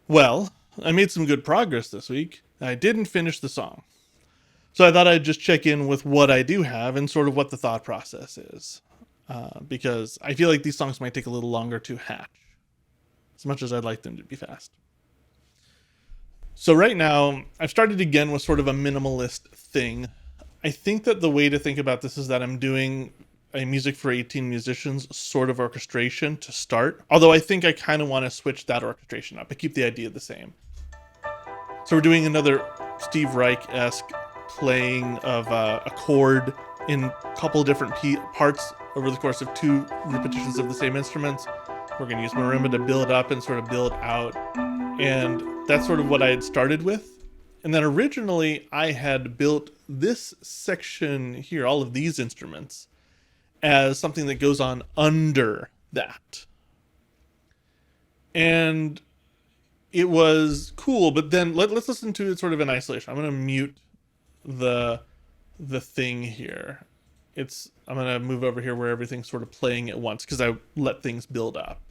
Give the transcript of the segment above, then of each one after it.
Well, I made some good progress this week. I didn't finish the song. So I thought I'd just check in with what I do have and sort of what the thought process is. Because I feel like these songs might take a little longer to hatch, as much as I'd like them to be fast. So right now, I've started again with sort of a minimalist thing. I think that the way to think about this is that I'm doing a music for 18 musicians sort of orchestration to start. Although I think I kind of want to switch that orchestration up. I keep the idea the same. So we're doing another Steve Reich-esque playing of a chord in a couple different parts over the course of two repetitions of the same instruments. We're going to use marimba to build up and sort of build out. And that's sort of what I had started with. And then originally I had built this section here, all of these instruments, as something that goes on under that. And it was cool, but then let's listen to it sort of in isolation. I'm going to mute the thing here. I'm going to move over here where everything's sort of playing at once because I let things build up.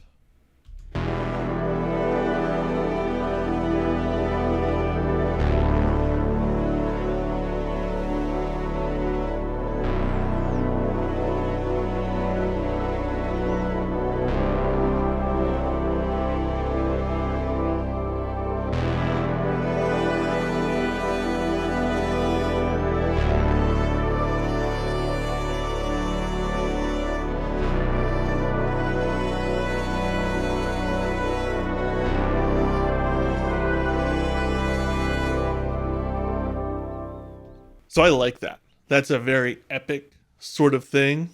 So I like that. That's a very epic sort of thing.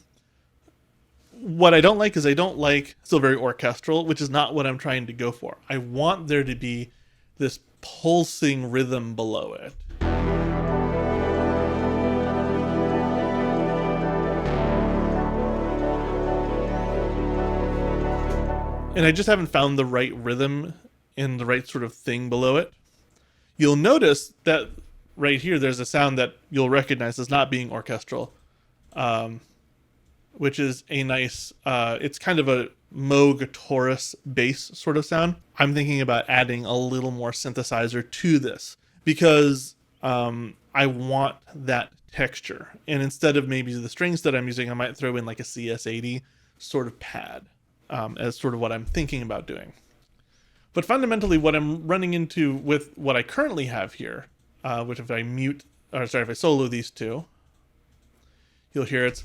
What I don't like is I don't like still very orchestral, which is not what I'm trying to go for. I want there to be this pulsing rhythm below it. And I just haven't found the right rhythm and the right sort of thing below it. You'll notice that right here there's a sound that you'll recognize as not being orchestral, which is a nice, it's kind of a Moog Taurus bass sort of sound. I'm thinking about adding a little more synthesizer to this because I want that texture. And instead of maybe the strings that I'm using, I might throw in like a CS80 sort of pad as sort of what I'm thinking about doing. But fundamentally, what I'm running into with what I currently have here, which if I solo these two, you'll hear it's.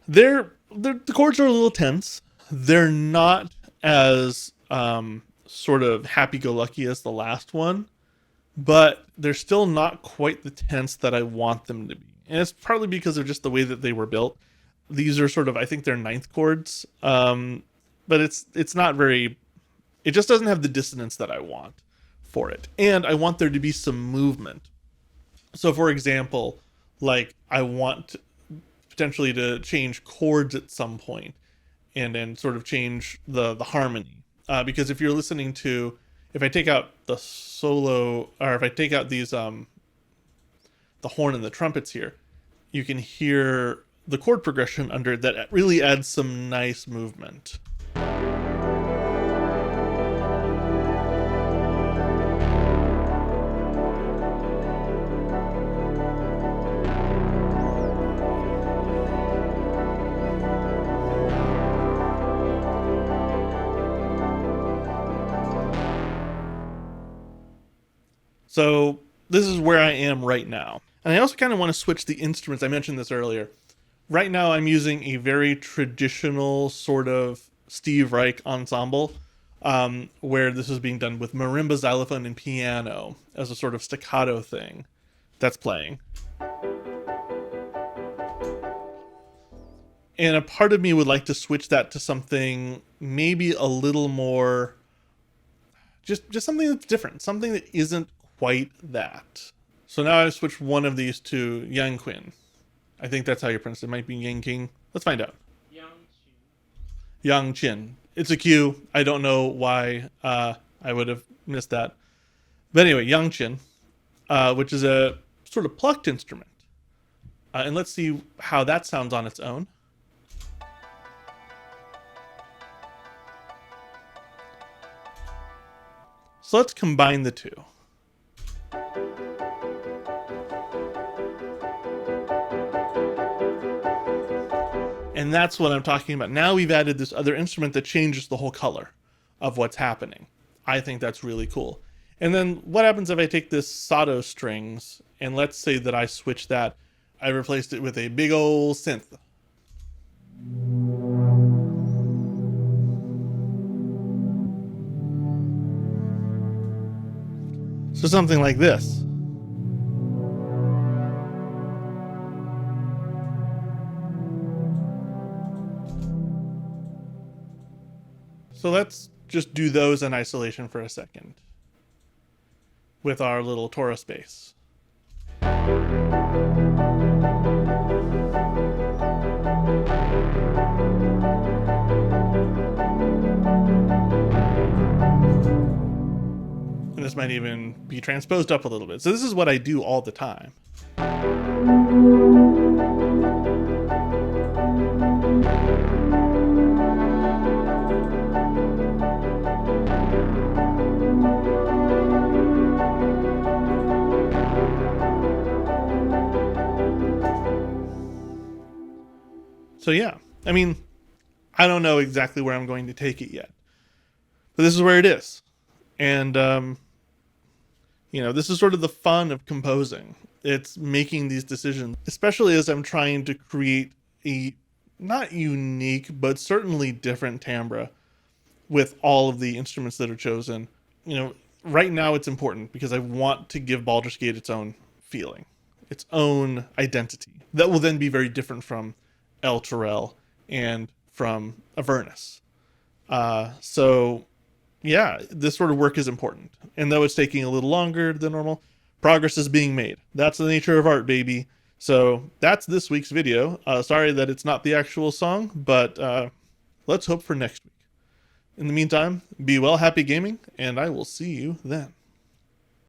The chords are a little tense. They're not as sort of happy-go-lucky as the last one, but they're still not quite the tense that I want them to be. And it's partly because of just the way that they were built. These are sort of, I think they're ninth chords, but it's not very. It just doesn't have the dissonance that I want for it, and I want there to be some movement. So, for example, like I want potentially to change chords at some point, and then sort of change the harmony. Because if you're listening to, if I take out the solo, or if I take out these the horn and the trumpets here, you can hear the chord progression under it that really adds some nice movement. So this is where I am right now. And I also kind of want to switch the instruments. I mentioned this earlier. Right now I'm using a very traditional sort of Steve Reich ensemble, where this is being done with marimba, xylophone, and piano as a sort of staccato thing that's playing. And a part of me would like to switch that to something maybe a little more, just something that's different, something that isn't quite that. So now I've switched one of these to Yang Qin. I think that's how you pronounce it. It might be Yang King. Let's find out. Yang Qin. It's a Q. I don't know why I would have missed that. But anyway, Yang Qin, which is a sort of plucked instrument. And let's see how that sounds on its own. So let's combine the two. And that's what I'm talking about. Now we've added this other instrument that changes the whole color of what's happening. I think that's really cool. And then what happens if I take this Sato strings and let's say that I switch that, I replaced it with a big old synth. So something like this. So let's just do those in isolation for a second with our little torus bass. And this might even be transposed up a little bit. So this is what I do all the time. So yeah, I mean, I don't know exactly where I'm going to take it yet, but this is where it is. And, this is sort of the fun of composing. It's making these decisions, especially as I'm trying to create a not unique, but certainly different timbre with all of the instruments that are chosen. Right now it's important because I want to give Baldur's Gate its own feeling, its own identity that will then be very different from El Terrell and from Avernus. So yeah, this sort of work is important. And though it's taking a little longer than normal, progress is being made. That's the nature of art, baby. So that's this week's video. Sorry that it's not the actual song, but let's hope for next week. In the meantime, be well, happy gaming, and I will see you then.